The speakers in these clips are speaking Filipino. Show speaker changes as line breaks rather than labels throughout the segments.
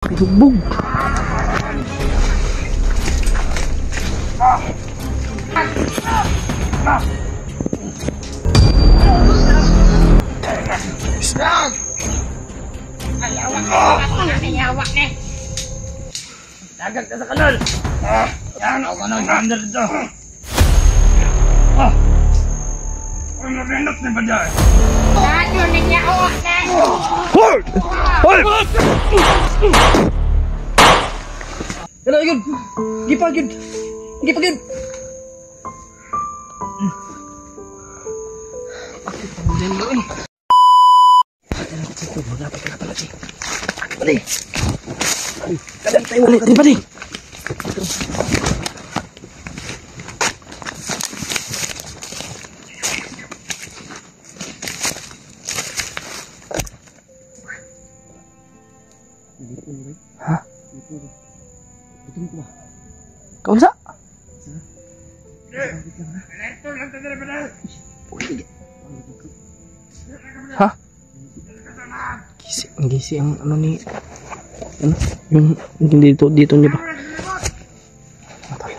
Lubog.
Ayawa na. Dagag ka sa kanal. Yan ako nang sander dito. Ang nabinot ni Baday. Ano nangyawak na?
Hold! Hold! Ano yun? Gipag yun. Gipag yun. Pati. Kadang tayo ulit. Pati. Ha? Gutom ko ba? Kaunsa? Ha? Gisi ang ano ni ano? Yung dito niya ba? Matay.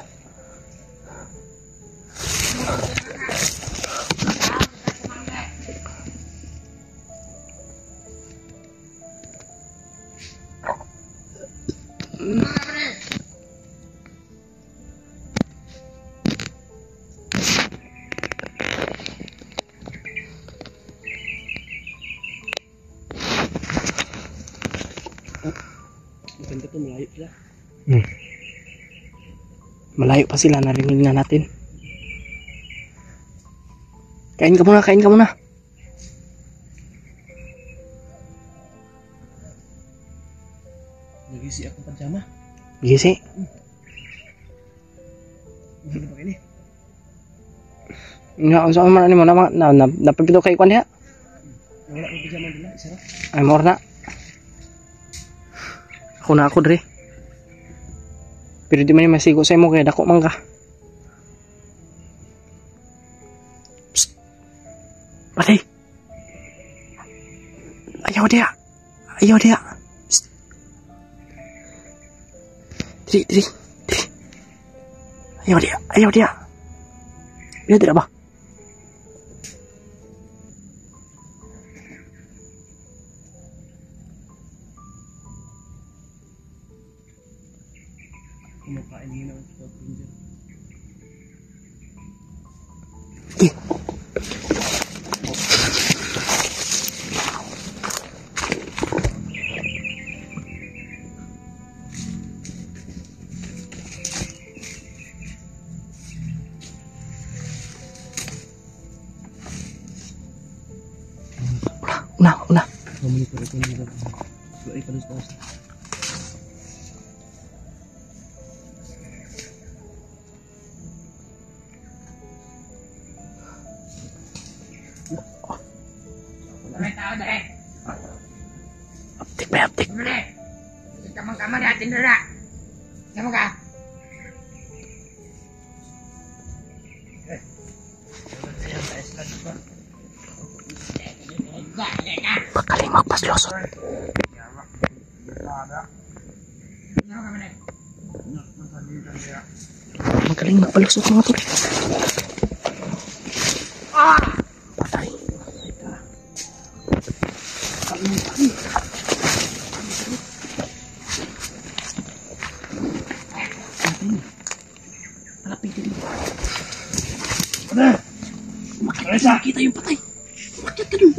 Maganda to, malayo sila. Malayo pa sila, narinig na natin. Kain ka muna, kain ka muna. Nagisi akong pajama. Gisi? Hindi ba kini? Nga, unsa man ani mo na napapito kay kwan diha? Wala ko pajama dila, isa ra. Ay mo na. Ako dre. Pero di man yung masigo sa imo kaya dako man ka. Psst. Pati. Ayaw dia. Ayaw dia. Psst. Diri. Ayaw dia. Dia tidak ba? Kumakain nila ng spot pinja. Una. Monitor ito nila. So, ipalos-palos. Aptik.
Kamang-kamang natin na. Kamang ka.
Bakaling magpaslosot. Magaling magpalusot mga tol. Patay. Malapitin mo. Makita yung patay. Bakit ka dun?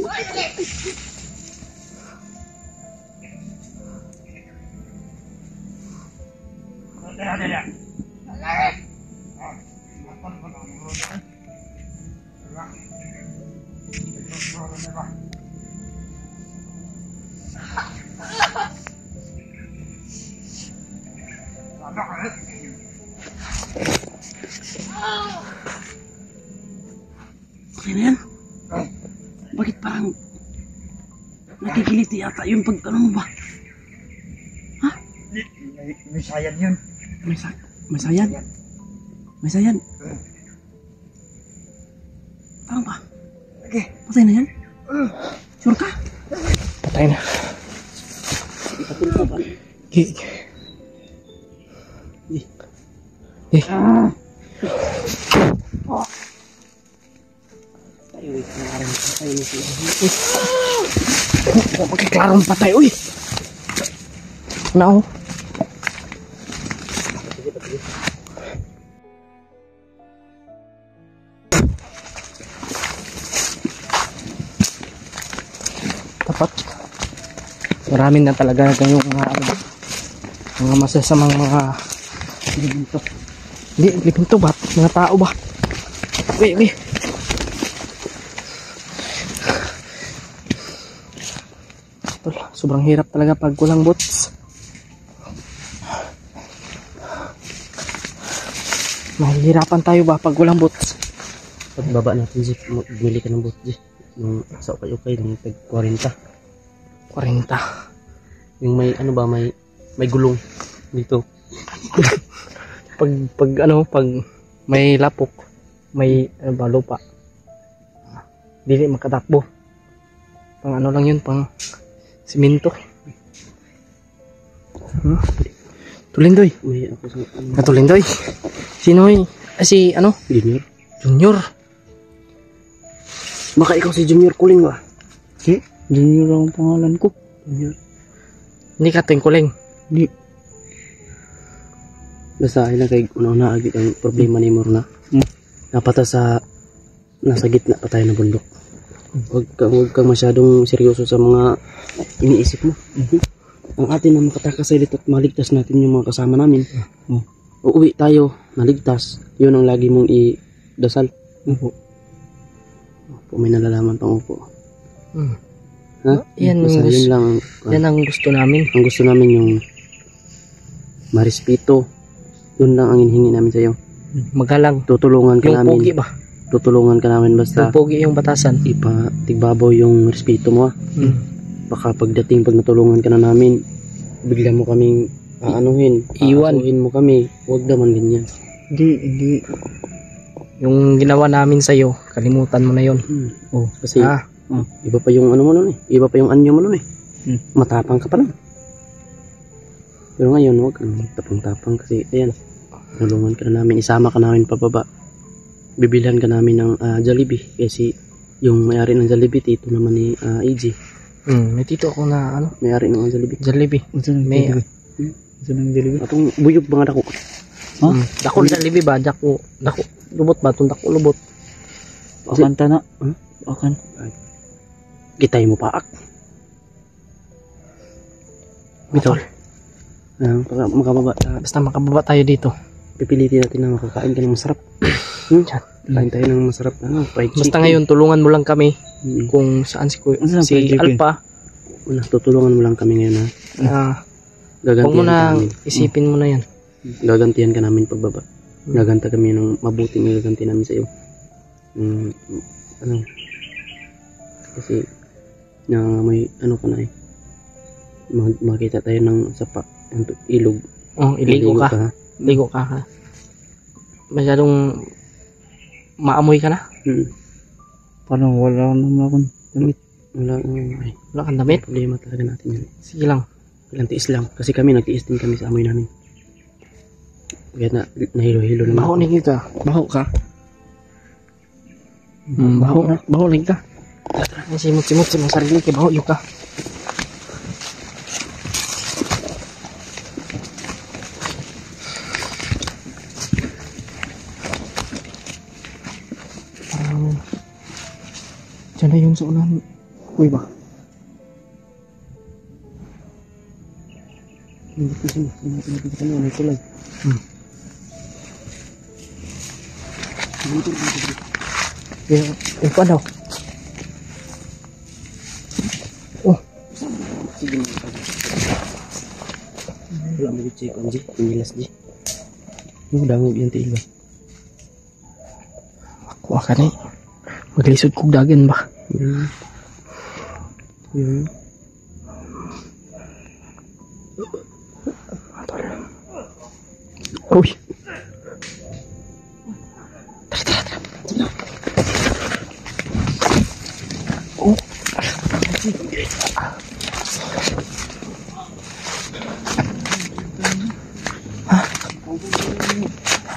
Okay na yan? Bakit parang nakikiliti yata yung pagtanong mo ba? Ha?
May sayad yun.
May sayad? May sayad? Parang ba?
Okay.
Patay na yan? Sure ka? Patay na. Ipatulpo ba? Okay. Eh. Magkaklarong patay, uy. Now. Tapat. Marami na talaga yung mga masasamang mga liminto. Hindi, liminto ba? Mga tao ba? Okay. Sobrang hirap talaga pag walang boots. Mahihirapan tayo ba pag walang boots?
Pagbaba natin, Jeep, bumili ka ng boot, Jeep. Yung sa ukay-ukay, yung tag 40.
40.
Yung may, ano ba, may gulong dito.
pag may lapok, may ano ba, lupa. Dili makatakbo. Pang ano lang yun, pang simento. Tulindoy.
Uy, ako sa,
Tulindoy. Sino yun? Si ano?
Junior.
Junior.
Baka ikaw si Junior Kuling ba?
Junior ang pangalan ko.
Junior.
Hindi ka tingkuling.
Di. Basta ay lang kay una-una agit ang problema ni Morna. Napata sa nasa gitna pa tayo ng bundok. Huwag kang masyadong seryoso sa mga iniisip mo. Ang atin na makatakasalit at maligtas natin yung mga kasama namin. Uuwi tayo, naligtas. Yun ang lagi mong idasal. Upo, may nalalaman pang upo. Ha?
Yan,
Basta yun lang.
Yan ang gusto namin.
Ang gusto namin yung marespeto. Yun lang ang hinihingi namin sa'yo.
Magalang.
Tutulungan ka
Yung
namin.
pogi ba?
Tutulungan ka namin basta
Yung pogi yung batasan.
ipatigbabaw yung respeto mo. Baka pagdating pag natulungan ka na namin, bigla mo kaming aanuhin.
Iwan.
Aasuhin mo kami. Huwag naman ganyan.
Hindi. Yung ginawa namin sa'yo, kalimutan mo na yun.
Oh, kasi
Ah.
iba pa yung ano mo nun eh. Iba pa yung anyo mo nun eh. Matapang ka pa lang. Pero ngayon, huwag kang tapang-tapang kasi ayan, tulungan ka na namin. Isama ka namin pababa. Bibilhan ka namin ng Jollibee kasi yung may-ari ng Jollibee, tito naman ni AG.
May tito ako na ano,
May-ari ng Jollibee.
Jollibee. May
Atong buyog ba nga dako?
dako Jollibee ba? Dako lubot ba? Itong dako lubot.
Pakanta na. Pakan. Kitay mo paak. Bitaw. Makababa.
Basta makababa tayo dito.
Pipilitin natin na makakain ka ng masarap. Kain tayo ng masarap. Fried chicken.
Basta ngayon, tulungan mo lang kami kung saan si Alpha.
Tutulungan mo lang kami ngayon ha.
Huwag mo
Gagantihan ka
na
namin.
isipin mo na yan.
Gagantihan ka namin pagbaba. Gaganta kami ng mabuting gaganti namin sa iyo. Kasi may ano ka na eh. Makita tayo ng sapa, ilog.
Iligo ka.
Ha?
Ligo ka. Masyadong maamoy ka na.
Parang wala naman akong damit. Wala
kang damit?
Problema talaga natin yan.
Sige lang.
Ilang tiis lang. Kasi kami nagtiis din kami sa amoy namin. Kaya nahilo-hilo naman.
Baho na kita. Baho ka. Baho lang ka. Simot-simot sa mga sarili kay baho yung ka. Diyan na yung sa unahan. Uy ba?
Hindi ko siya. Hindi ko siya. May kulay.
Yung pa daw. Oh.
Sige na. Wala mo yung check on G. Pinilas G. Yung dangog yung tiil ba?
Kuha ka na eh. Maglisod kong dagan ba?
Yun.
Uy.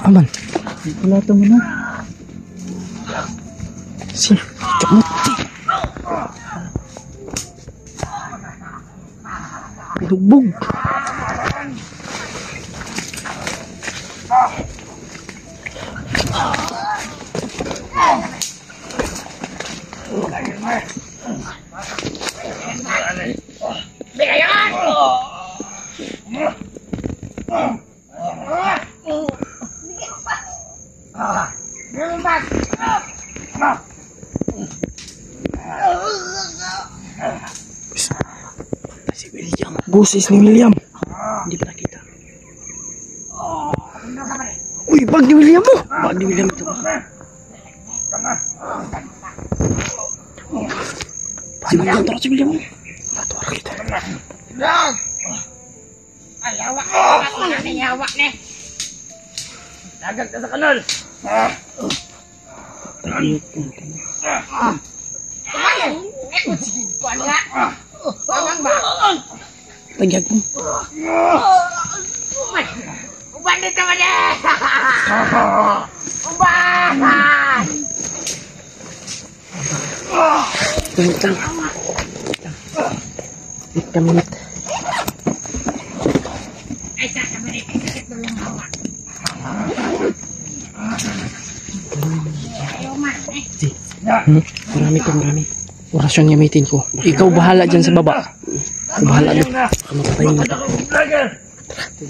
Aman.
Wala ito muna.
Si Kamuti. Binugbog.
Si William.
Busis ni William.
Hindi pa nakita.
Uy, bag ni William mo.
Bag ni William ito. Si William, tara si William.
Natuwara kita.
Ay, hawak na ni, hawak ni. Dagat ka sa kanal. Kumain, sige ko nga. Tawang ba?
Tagyag mo.
Uban dito mo na. Uban!
Wait lang. Wait ka minute.
Ay, sasabihin ko sakit na lang hawak. Ayaw man, eh.
Si. Marami ko, marami.
Orasyon gamitin ko. Ikaw bahala dyan sa baba. Ako bahala dyan.
Kamatayin na ito.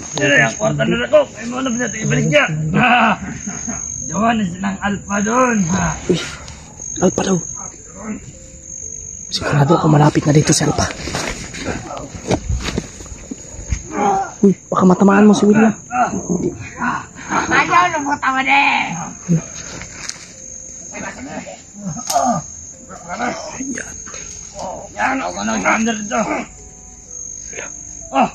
Ang kwarta na ako. Ay mo na natin ibalik niya. Doon ng alpha doon.
Uy, Alpa daw.
Sigurado ako malapit na dito si Alpa. Uy, baka matamaan mo si William.
Ayaw na mo tawa na. Yan, ako na gander dito. Oh!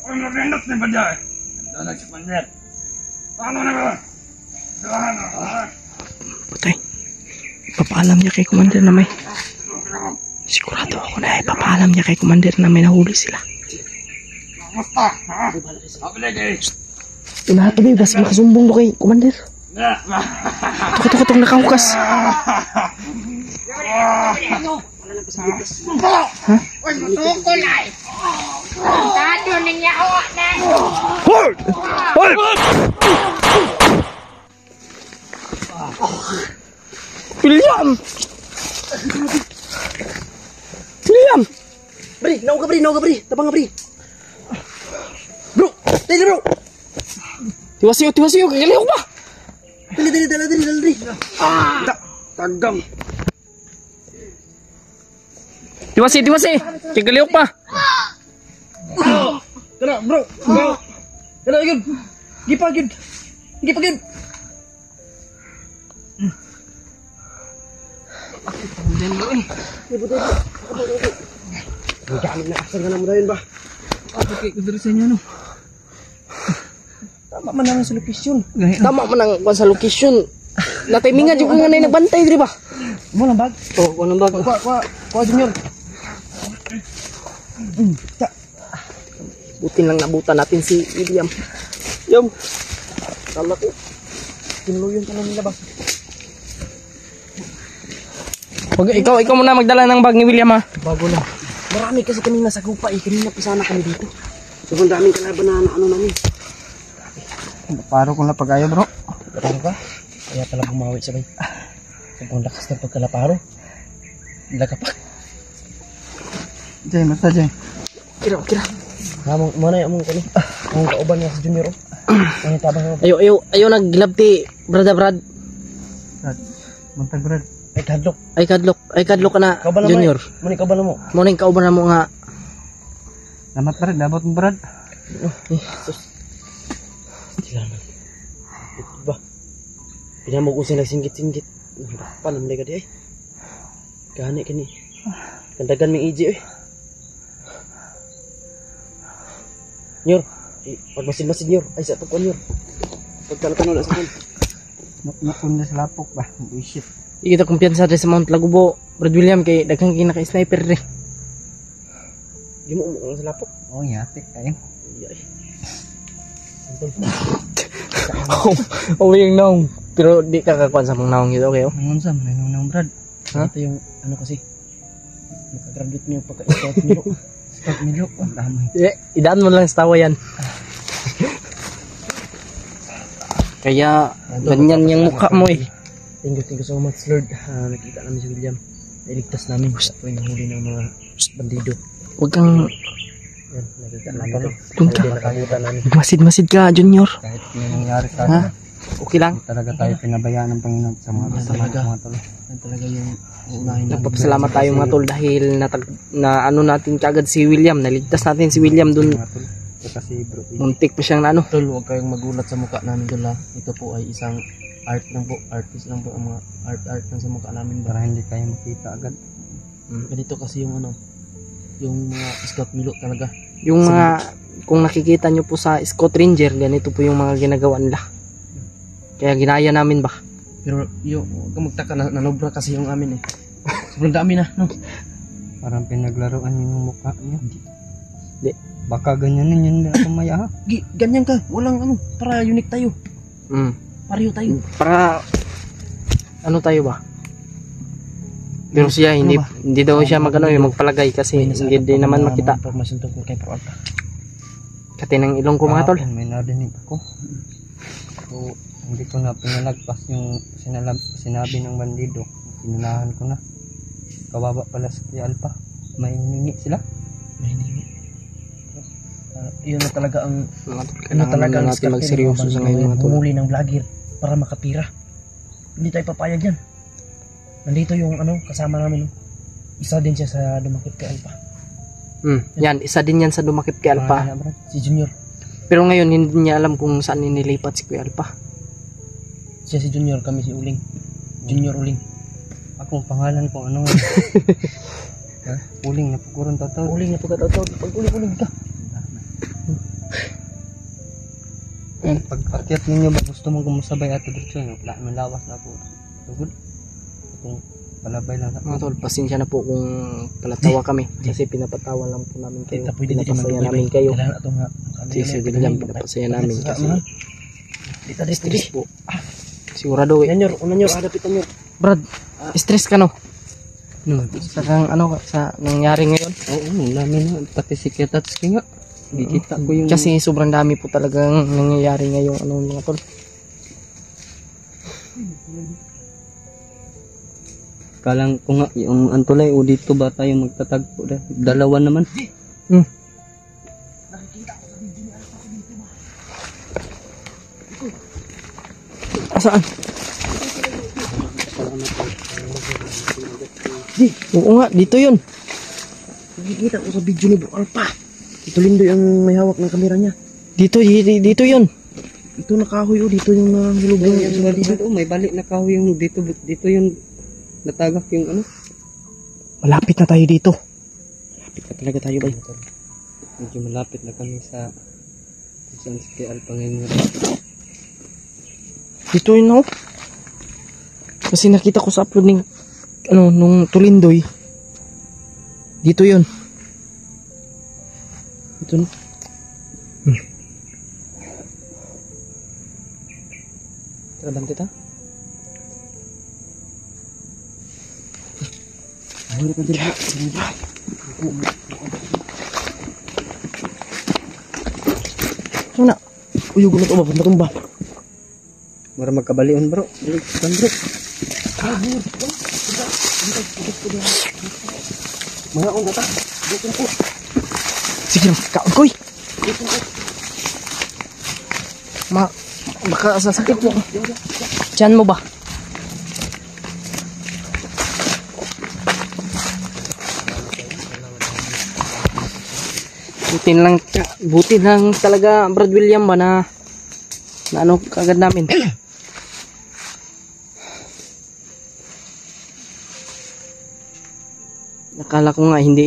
Ano na rin na ba dyan? Ito na si Pander. Ano na ba?
Patay. Ipapaalam niya kay Commander na may... Sigurado ako na ipapaalam niya kay Commander na may nahuli sila.
Kamusta? Ha? Ako lagi.
Pinahatabi, basta makasumbong do kay Commander. Tukot-tukot nakahukas.
Ha? Uy, matukol ay. Tado niya awak na.
Hold! Hold! William! William!
Bri, naog ka bri. Tabang ka bri. Bro, dali bro.
Tiwasiyo, kagaliw ba?
Dali. Tagang.
Tiwasi, kagaliw pa.
Tara bro. Tara yun. Gipa yun. Gamit na aksan ka na mo dahil ba?
Okay, kudurisan niya no.
Tama man naman sa location.
Tama man ang kwan sa location. Natimingan yung nga na nagbantay, di ba?
Mo lang bag.
Oo, kung anong bago.
Kuha junior.
Buti lang nabutan natin si William.
Yum. Kala ko. Tinuloy yung tanong nila ba?
Wag, ikaw muna magdala ng bag ni William ha.
Bago lang. Marami kasi kami nasa grupa eh. Kanina pa sana kami dito. Sobrang daming kalaban na ano namin.
Paro ko na pag-ayo bro.
Parang ka? Kaya pala bumawi sabay. Sobrang lakas ng pagkalaparo. Lagapak.
Jay, basta Jay.
Kira. Hamong mana yung among kani. Among kauban niya sa junior. Ano tabang mo?
Ayo naglabti, Brad.
Mantag brad.
Ay kadlok ka na,
Kauban na
Junior.
Muni kauban mo.
Morning kauban na mo nga.
Lamat brad, dabot mo brad.
Sus.
Salamat. Ba. Pinamog ko sila singgit-singgit. Palam ka di ay. Gani kani. Kandagan ming iji eh. Nyor, pagmasin-masin Nyor. Ay sa pagkuan Nyor. Pagkalatan na sa kan.
Nakun na sa lapok ba? Bullshit. Ikita kumpiyansa rin sa Mount Lagubo, Brad William, kay daghang kinaka-sniper rin.
Di mo sa lapok.
Oh, yatik kayo.
Iyay.
Oh, yung naong. Pero di ka kakuan sa mga naong ito, okay? Oh?
Ngungon sa nang Brad.
Ha?
Ito yung ano kasi. Makagraduate mo yung pagka-scout Milo. Scout Milo. Ang damay.
Idaan mo lang sa tawa yan. Kaya, ganyan yung mukha mo eh.
Thank you so much Lord. Nakita namin si William. Nailigtas namin. Ito yung huli ng mga bandido.
Huwag kang
Yan, nakita namin ito.
Doon ka.
Nakalimutan namin.
Masid-masid ka, Junior.
Kahit may nangyari sa
Ha?
atin,
Okay lang.
talaga tayo pinabayaan ng Panginoon sa mga kasama mga tol. Yan talaga yung uunahin namin.
Nagpapasalamat tayo mga tol dahil na ano natin kagad si William. Naligtas natin si William dun.
Mga tol. Ito kasi bro.
Muntik pa siyang ano.
Tol, huwag kayong magulat sa mukha namin tol ha. Ito po ay isang art lang po. Artist lang po ang mga art lang sa mukha namin. Para hindi kayo makita agad. Ganito kasi yung ano. Yung mga Scout Milo talaga.
Yung mga, kung nakikita nyo po sa Scott Ranger, ganito po yung mga ginagawa nila. Kaya ginaya namin ba?
Pero yung, huwag kang magtaka, nanobra kasi yung amin eh. Sobrang dami na, no? Parang pinaglaruan yung mukha niya.
Di.
Baka ganyanin yun na kumaya ha? Ganyan ka, walang ano, para unique tayo. Pareho tayo.
Para, ano tayo ba? Pero siya, hindi,
ba?
hindi daw siya magpalagay kasi hindi din naman makita.
Information tungkol kay Pro Alpha.
Katinang ilong ko mga tol.
May narinig ako. So, hindi ko na pinalagpas yung sinabi ng bandido. Pinunahan ko na. Kawawa pala sa Kuya Alpha. May hiningi sila. May hiningi. Yun na talaga ang
Kailangan na natin magseryoso sa ngayon mga tol.
Humuli ng vlogger para makapira. Hindi tayo papayag yan. Nandito yung ano kasama namin. No? Isa din siya sa dumakit kay Alpha.
Yan, isa din yan sa dumakit kay Alpha.
Si Junior.
Pero ngayon hindi niya alam kung saan nilipat si Kuya Alpha.
Siya si Junior, kami si Uling. Junior Uling. Akong pangalan kung ano. Ha? Uling na pukuron tataw. Uling na pagkatataw. Pag uling ka. Pag akyat ninyo ba gusto mong kumusabay at diretso nyo? Wala, malawas na ako. Tugod. Itong palabay lang.
Mga tol, pasensya na po kung palatawa kami. Kasi pinapatawa lang po namin kayo. Pinapasaya namin kayo. Si William, pinapasaya namin kasi stress po. Sigurado eh.
Unanyor, hadapitan nyo.
Brad, stress ka no? Sa kang ano sa nangyari ngayon?
Oo, namin na. Pati si Ketatsuki nga. Gikita ko yung...
Kasi sobrang dami po talagang nangyayari ngayong ano mga tol.
Kalang ko nga, yung antulay o dito ba tayo magtatagpo? Dalawa naman.
Saan? Oo nga, dito yun.
Nakikita ko sa video ni Bro Alpha. Ito Lindoy ang may hawak ng kamera niya.
Dito yun.
Ito nakahoy o dito yung nahulog yung may balik na kahoy yung dito yung natagak yung ano.
Malapit na tayo dito.
Malapit na talaga tayo ba? Medyo malapit na kami sa kung saan si Alpha ngayon.
Dito yun no? Kasi nakita ko sa upload ng ano, nung Tulindoy. Dito yun.
Ito no? Tara ta? Ayun ka dito.
Sana.
Uyog na ito, matumba. Mara magkabalion bro. Balikan bro. Mga kong gata. Dito po.
Sige, kaon koy. Baka sasakit mo. Diyan mo ba? Buti lang talaga Brad William ba na ano kagad namin. Nakala ko nga hindi